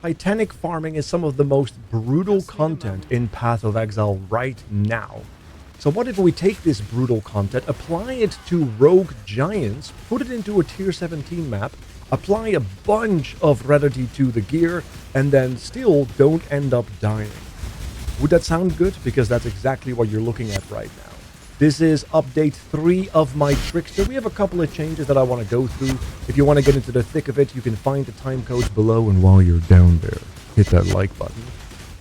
Titanic farming is some of the most brutal content in Path of Exile right now. So what if we take this brutal content, apply it to rogue giants, put it into a tier 17 map, apply a bunch of rarity to the gear, and then still don't end up dying? Would that sound good? Because that's exactly what you're looking at right now. This is update 3 of my Trickster. We have a couple of changes that I want to go through. If you want to get into the thick of it, you can find the time codes below, and while you're down there, hit that like button.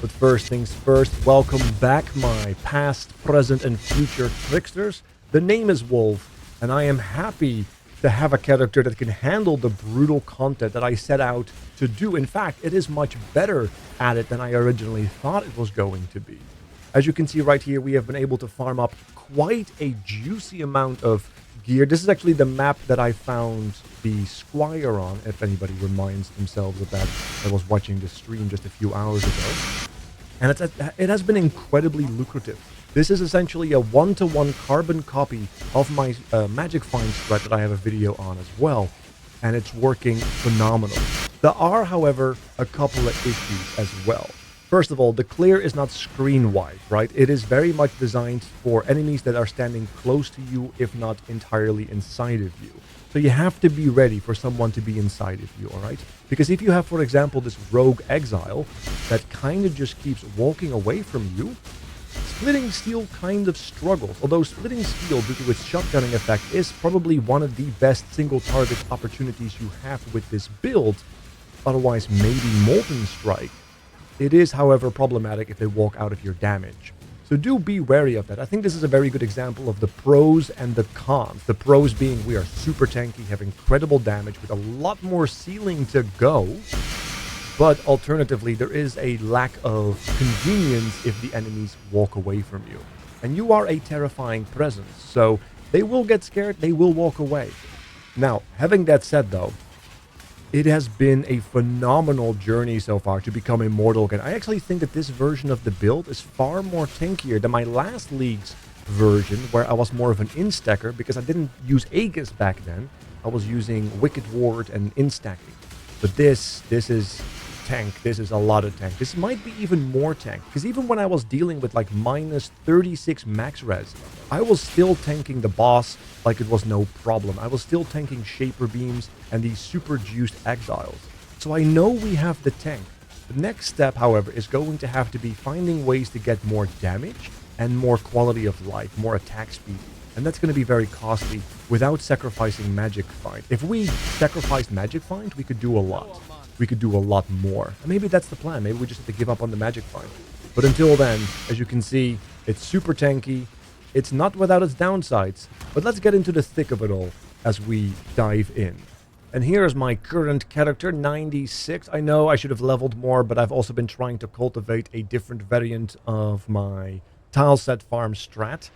But first things first, welcome back my past, present, and future Tricksters. The name is Wolf, and I am happy to have a character that can handle the brutal content that I set out to do. In fact, it is much better at it than I originally thought it was going to be. As you can see right here, we have been able to farm up quite a juicy amount of gear. This is actually the map that I found the Squire on, if anybody reminds themselves of that. I was watching the stream just a few hours ago. And it has been incredibly lucrative. This is essentially a one-to-one carbon copy of my Magic Find Strat that I have a video on as well. And it's working phenomenal. There are, however, a couple of issues as well. First of all, the clear is not screen-wide, right? It is very much designed for enemies that are standing close to you, if not entirely inside of you. So you have to be ready for someone to be inside of you, alright? Because if you have, for example, this rogue exile that kind of just keeps walking away from you, Splitting Steel kind of struggles. Although Splitting Steel, due to its shotgunning effect, is probably one of the best single-target opportunities you have with this build. Otherwise, maybe Molten Strike. It is, however, problematic if they walk out of your damage. So do be wary of that. I think this is a very good example of the pros and the cons. The pros being we are super tanky, have incredible damage with a lot more ceiling to go. But alternatively, there is a lack of convenience if the enemies walk away from you. And you are a terrifying presence, so they will get scared, they will walk away. Now, having that said though, it has been a phenomenal journey so far to become immortal again. I actually think that this version of the build is far more tankier than my last league's version, where I was more of an instacker because I didn't use Aegis back then. I was using Wicked Ward and instacking. But this is tank. This is a lot of tank. This might be even more tank, because even when I was dealing with like minus 36 max res, I was still tanking the boss like it was no problem. I was still tanking Shaper Beams and these super juiced Exiles. So I know we have the tank. The next step, however, is going to have to be finding ways to get more damage and more quality of life, more attack speed. And that's going to be very costly without sacrificing Magic Find. If we sacrificed Magic Find, we could do a lot. We could do a lot more. And maybe that's the plan. Maybe we just have to give up on the Magic Find. But until then, as you can see, it's super tanky. It's not without its downsides. But let's get into the thick of it all as we dive in. And here is my current character, 96. I know I should have leveled more, but I've also been trying to cultivate a different variant of my tileset farm strat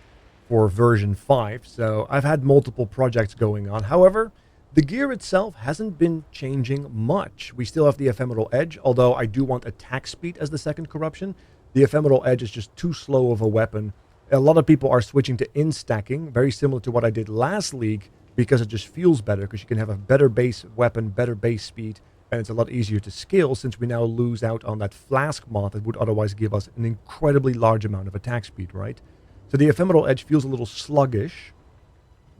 for version 5. So I've had multiple projects going on. However, the gear itself hasn't been changing much. We still have the Ephemeral Edge, although I do want attack speed as the second corruption. The Ephemeral Edge is just too slow of a weapon. A lot of people are switching to in-stacking, very similar to what I did last league, because it just feels better, because you can have a better base weapon, better base speed, and it's a lot easier to scale since we now lose out on that flask mod that would otherwise give us an incredibly large amount of attack speed, right? So the Ephemeral Edge feels a little sluggish.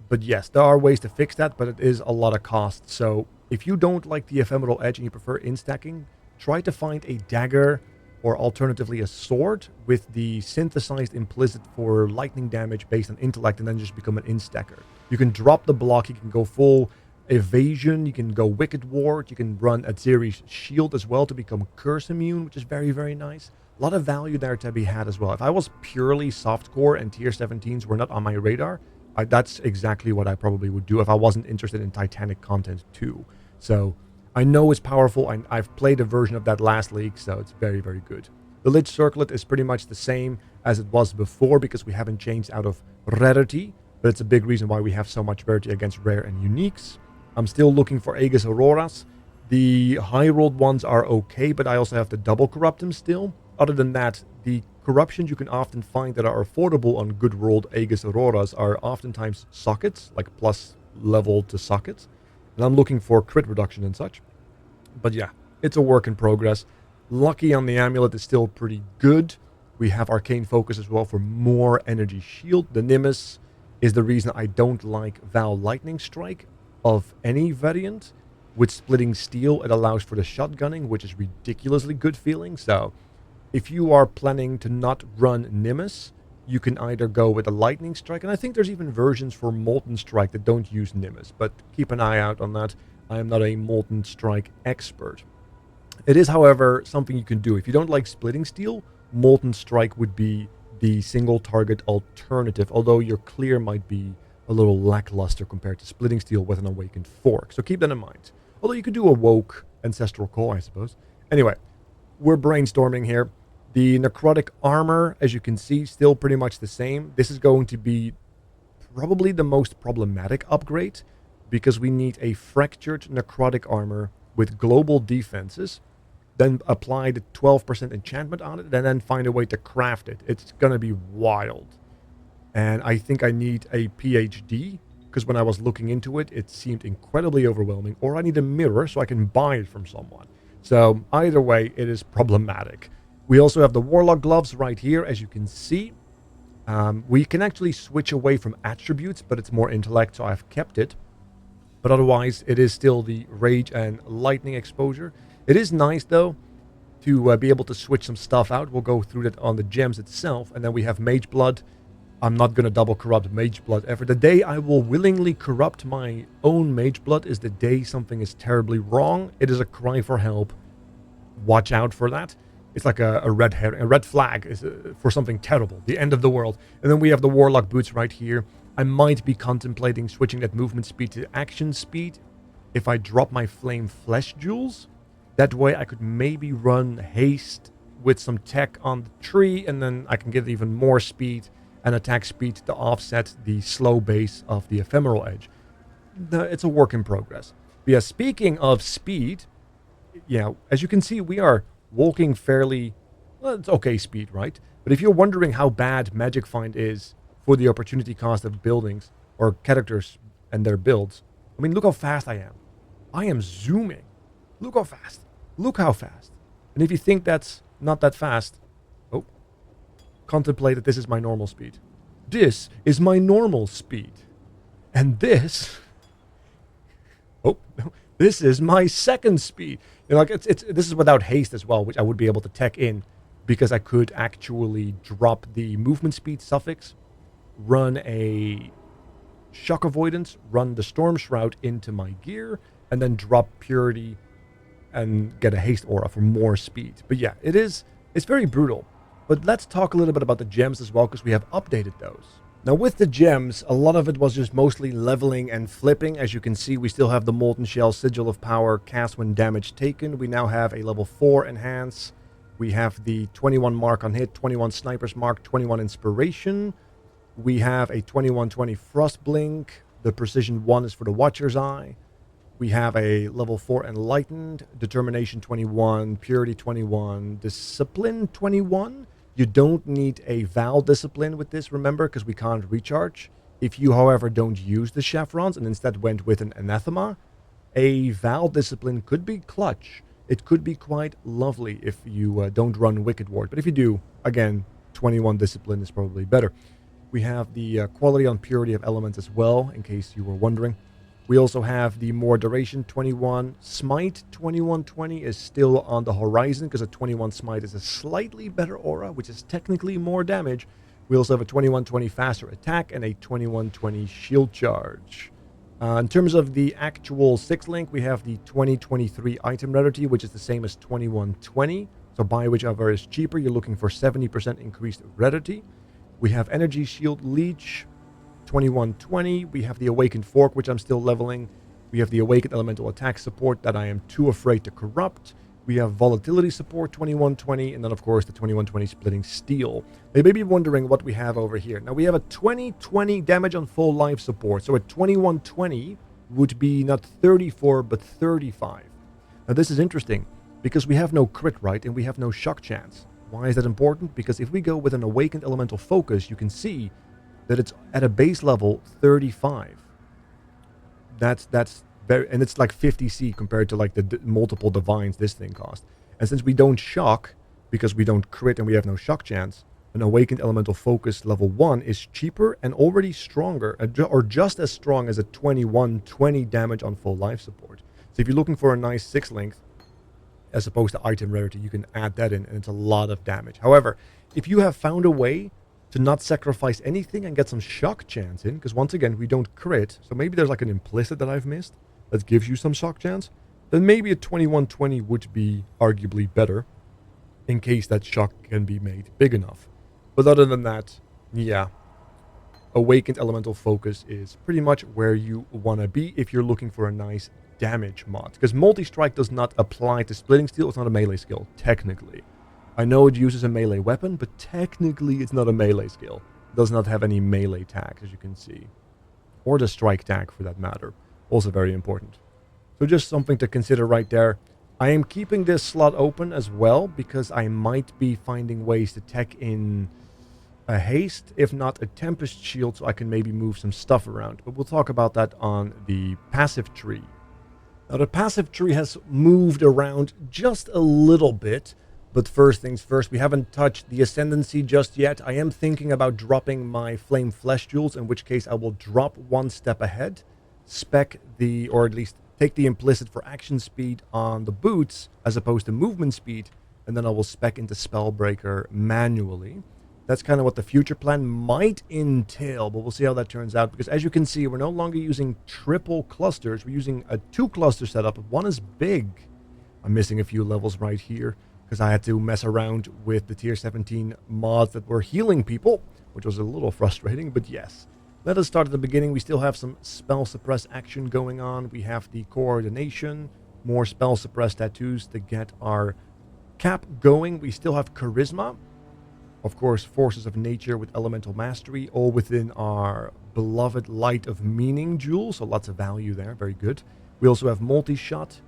But yes, there are ways to fix that, but it is a lot of cost. So if you don't like the Ephemeral Edge and you prefer in-stacking, try to find a dagger or alternatively a sword with the synthesized implicit for lightning damage based on intellect, and then just become an in-stacker. You can drop the block, you can go full evasion, you can go Wicked Ward, you can run Azeri's Shield as well to become curse immune, which is very, very nice. A lot of value there to be had as well. If I was purely softcore and tier 17s were not on my radar, that's exactly what I probably would do if I wasn't interested in Titanic content too. So I know it's powerful, and I've played a version of that last league, so it's very, very good. The Lich Circlet is pretty much the same as it was before because we haven't changed out of rarity, but it's a big reason why we have so much rarity against rare and uniques. I'm still looking for Aegis Auroras. The high-rolled ones are okay, but I also have to double corrupt them still. Other than that, the corruptions you can often find that are affordable on good rolled Aegis Auroras are oftentimes sockets, like plus level to sockets. And I'm looking for crit reduction and such. But yeah, It's a work in progress. Lucky on the amulet is still pretty good. We have Arcane Focus as well for more energy shield. The Nimbus is the reason I don't like Val Lightning Strike of any variant. With Splitting Steel, it allows for the shotgunning, which is ridiculously good feeling. So if you are planning to not run Nimbus, you can either go with a Lightning Strike, and I think there's even versions for Molten Strike that don't use Nimbus, but keep an eye out on that. I am not a Molten Strike expert. It is, however, something you can do. If you don't like Splitting Steel, Molten Strike would be the single target alternative, although your clear might be a little lackluster compared to Splitting Steel with an Awakened Fork. So keep that in mind. Although you could do a Woke Ancestral Call, I suppose. Anyway, we're brainstorming here. The Necrotic Armor, as you can see, still pretty much the same. This is going to be probably the most problematic upgrade because we need a Fractured Necrotic Armor with global defenses, then apply the 12% enchantment on it, and then find a way to craft it. It's going to be wild. And I think I need a PhD, because when I was looking into it, it seemed incredibly overwhelming. Or I need a mirror so I can buy it from someone. So either way, it is problematic. We also have the Warlock Gloves right here, as you can see. We can actually switch away from attributes, but it's more intellect, so I've kept it. But otherwise, it is still the Rage and Lightning exposure. It is nice, though, to be able to switch some stuff out. We'll go through that on the gems itself. And then we have Mage Blood. I'm not going to double corrupt Mage Blood ever. The day I will willingly corrupt my own Mage Blood is the day something is terribly wrong. It is a cry for help. Watch out for that. It's like a red flag is for something terrible. The end of the world. And then we have the Warlock Boots right here. I might be contemplating switching that movement speed to action speed if I drop my Flame Flesh Jewels. That way I could maybe run haste with some tech on the tree, and then I can get even more speed and attack speed to offset the slow base of the Ephemeral Edge. It's a work in progress. But yeah, speaking of speed, as you can see, we are walking fairly, well, it's okay speed, right? But if you're wondering how bad Magic Find is for the opportunity cost of buildings or characters and their builds, I mean, look how fast I am. I am zooming. Look how fast. Look how fast. And if you think that's not that fast, contemplate that this is my normal speed. This is my normal speed. And this, this is my second speed. This is without haste as well, which I would be able to tech in because I could actually drop the movement speed suffix, run a shock avoidance, run the storm shroud into my gear, and then drop purity and get a haste aura for more speed. But yeah, it's very brutal. But let's talk a little bit about the gems as well, because we have updated those. Now with the gems, a lot of it was just mostly leveling and flipping. As you can see, we still have the Molten Shell, Sigil of Power, cast when damage taken. We now have a level 4 enhance. We have the 21 mark on hit, 21 sniper's mark, 21 inspiration. We have a 2120 frost blink. The precision 1 is for the Watcher's Eye. We have a level 4 enlightened, determination 21, purity 21, discipline 21. You don't need a Val discipline with this, remember, because we can't recharge. If you, however, don't use the chevrons and instead went with an anathema, a Val discipline could be clutch. It could be quite lovely if you don't run Wicked Ward. But if you do, again, 21 discipline is probably better. We have the quality on purity of elements as well, in case you were wondering. We also have the more duration 21. Smite 2120 is still on the horizon because a 21 smite is a slightly better aura, which is technically more damage. We also have a 2120 faster attack and a 2120 shield charge. In terms of the actual 6-link, we have the 2023 item rarity, which is the same as 2120. So buy whichever is cheaper. You're looking for 70% increased rarity. We have energy shield leech 2120. We have the Awakened Fork, which I'm still leveling. We have the Awakened Elemental Attack support that I am too afraid to corrupt. We have Volatility support 2120, and then of course the 2120 Splitting Steel. They may be wondering what we have over here. Now we have a 2020 damage on full life support. So a 2120 would be not 34 but 35. Now this is interesting because we have no crit, right? And we have no shock chance. Why is that important? Because if we go with an Awakened Elemental Focus, you can see that it's at a base level 35. That's and it's like 50C compared to like the multiple divines this thing cost. And since we don't shock, because we don't crit and we have no shock chance, an Awakened Elemental Focus level 1 is cheaper and already stronger, or just as strong as a 21-20 damage on full life support. So if you're looking for a nice 6 length, as opposed to item rarity, you can add that in, and it's a lot of damage. However, if you have found a way to not sacrifice anything and get some shock chance in, because once again, we don't crit, so maybe there's like an implicit that I've missed that gives you some shock chance, then maybe a 21-20 would be arguably better, in case that shock can be made big enough. But other than that, yeah, Awakened Elemental Focus is pretty much where you want to be if you're looking for a nice damage mod. Because Multi-Strike does not apply to Splitting Steel. It's not a melee skill, technically. I know it uses a melee weapon, but technically it's not a melee skill. It does not have any melee tags, as you can see. Or the strike tag, for that matter. Also very important. So just something to consider right there. I am keeping this slot open as well, because I might be finding ways to tech in a haste, if not a Tempest Shield, so I can maybe move some stuff around. But we'll talk about that on the passive tree. Now, the passive tree has moved around just a little bit, but first things first, we haven't touched the Ascendancy just yet. I am thinking about dropping my Flame Flesh Jewels, in which case I will drop one step ahead, spec the, or at least take the implicit for action speed on the boots, as opposed to movement speed, and then I will spec into Spellbreaker manually. That's kind of what the future plan might entail, but we'll see how that turns out. Because as you can see, we're no longer using triple clusters. We're using a 2-cluster setup. One is big. I'm missing a few levels right here because I had to mess around with the tier 17 mods that were healing people, which was a little frustrating, but yes. Let us start at the beginning. We still have some spell suppress action going on. We have the coordination, more spell suppress tattoos to get our cap going. We still have charisma. Of course, Forces of Nature with Elemental Mastery, all within our beloved Light of Meaning jewel, so lots of value there, very good. We also have Multi-Shot.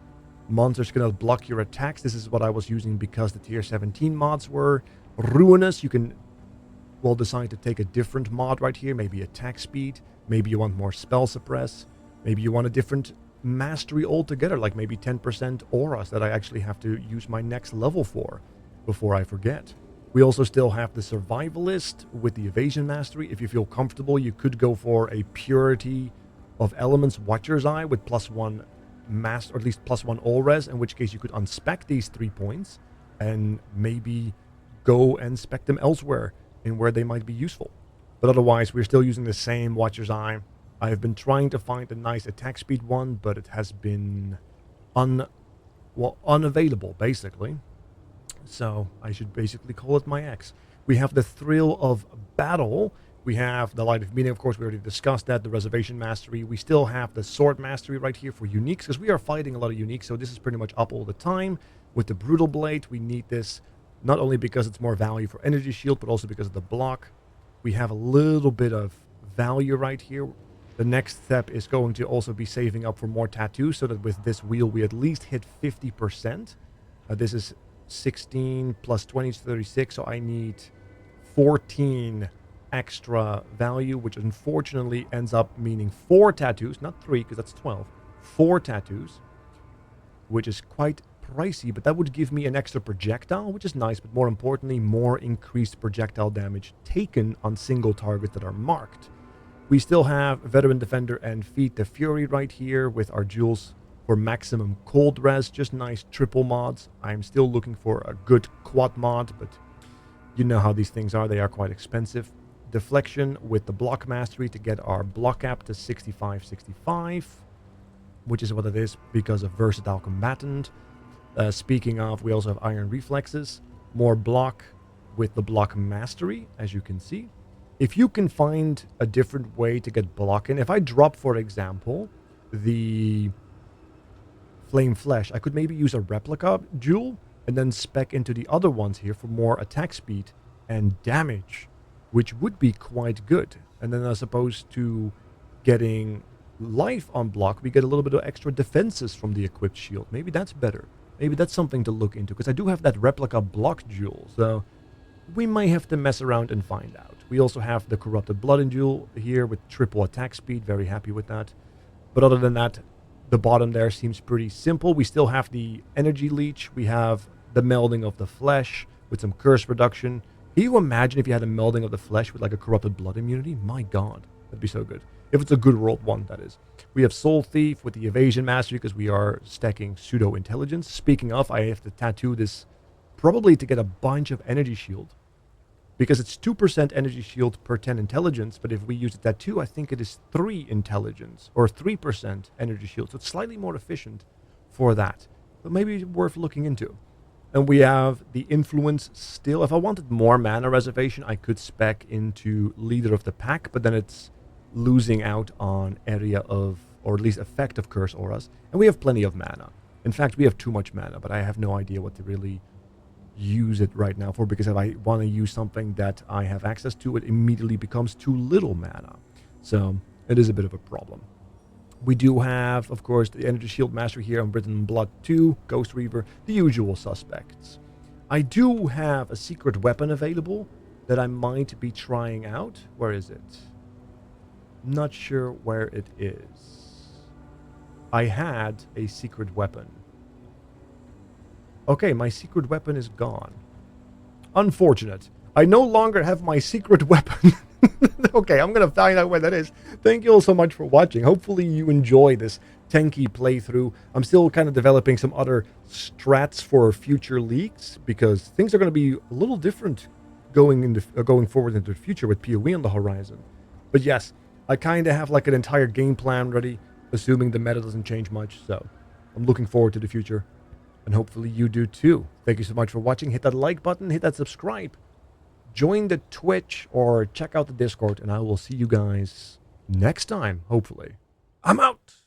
Monsters cannot block your attacks. This is what I was using because the tier 17 mods were ruinous. You can, well, decide to take a different mod right here, maybe attack speed, maybe you want more spell suppress, maybe you want a different mastery altogether, like maybe 10% auras that I actually have to use my next level for before I forget. We also still have the Survivalist with the Evasion Mastery. If you feel comfortable, you could go for a Purity of Elements Watcher's Eye with +1 mass, or at least +1 all res, in which case you could unspec these 3 points and maybe go and spec them elsewhere in where they might be useful. But otherwise, we're still using the same Watcher's Eye. I have been trying to find a nice attack speed one, but it has been unavailable, basically. So I should basically call it my ex. We have the Thrill of Battle. We have the Light of Meaning, of course, we already discussed that. The Reservation Mastery. We still have the Sword Mastery right here for uniques, because we are fighting a lot of uniques, so this is pretty much up all the time. With the Brutal Blade, we need this not only because it's more value for Energy Shield, but also because of the block. We have a little bit of value right here. The next step is going to also be saving up for more tattoos, so that with this wheel we at least hit 50%. This is 16 plus 20 is 36, so I need 14 extra value, which unfortunately ends up meaning 4 tattoos, not 3, because that's 12. 4 tattoos, which is quite pricey, but that would give me an extra projectile, which is nice, but more importantly, more increased projectile damage taken on single targets that are marked. We still have Veteran Defender and Feed the Fury right here with our jewels for maximum cold res, just nice triple mods. I'm still looking for a good quad mod, but you know how these things are, they are quite expensive. Deflection with the block mastery to get our block cap to 65-65, which is what it is because of versatile combatant. Speaking of, we also have iron reflexes, more block with the block mastery, as you can see. If you can find a different way to get block in, if I drop, for example, the Flame Flesh, I could maybe use a replica jewel and then spec into the other ones here for more attack speed and damage, which would be quite good. And then as opposed to getting life on block, we get a little bit of extra defenses from the equipped shield. Maybe that's better. Maybe that's something to look into, because I do have that replica block jewel, so we might have to mess around and find out. We also have the Corrupted Blood jewel here with triple attack speed. Very happy with that. But other than that, The bottom there seems pretty simple. We still have the energy leech. We have the melding of the flesh with some curse reduction. Can you imagine if you had a melding of the flesh with like a corrupted blood immunity? My god, that'd be so good. If it's a good rolled one, that is. We have Soul Thief with the Evasion Mastery because we are stacking Pseudo Intelligence. Speaking of, I have to tattoo this probably to get a bunch of energy shield. Because it's 2% energy shield per 10 intelligence, but if we use a tattoo, I think it is 3 intelligence, or 3% energy shield. So it's slightly more efficient for that. But maybe worth looking into. And we have the Influence still. If I wanted more mana reservation, I could spec into Leader of the Pack, but then it's losing out on area of, or at least effect of Curse Auras. And we have plenty of mana. In fact, we have too much mana, but I have no idea what to really use it right now for, because if I want to use something that I have access to, it immediately becomes too little mana. So it is a bit of a problem. We do have, of course, the Energy Shield Mastery here on Britain Blood 2, Ghost Reaver, the usual suspects. I do have a secret weapon available that I might be trying out. Where is it? Not sure where it is. I had a secret weapon. Okay, my secret weapon is gone. Unfortunate. I no longer have my secret weapon. Okay, I'm going to find out where that is. Thank you all so much for watching. Hopefully you enjoy this tanky playthrough. I'm still kind of developing some other strats for future leaks, because things are going to be a little different going forward into the future with PoE on the horizon. But yes, I kind of have like an entire game plan ready, assuming the meta doesn't change much. So I'm looking forward to the future. And hopefully you do too. Thank you so much for watching. Hit that like button, hit that subscribe, join the Twitch, or check out the Discord, and I will see you guys next time, hopefully. I'm out!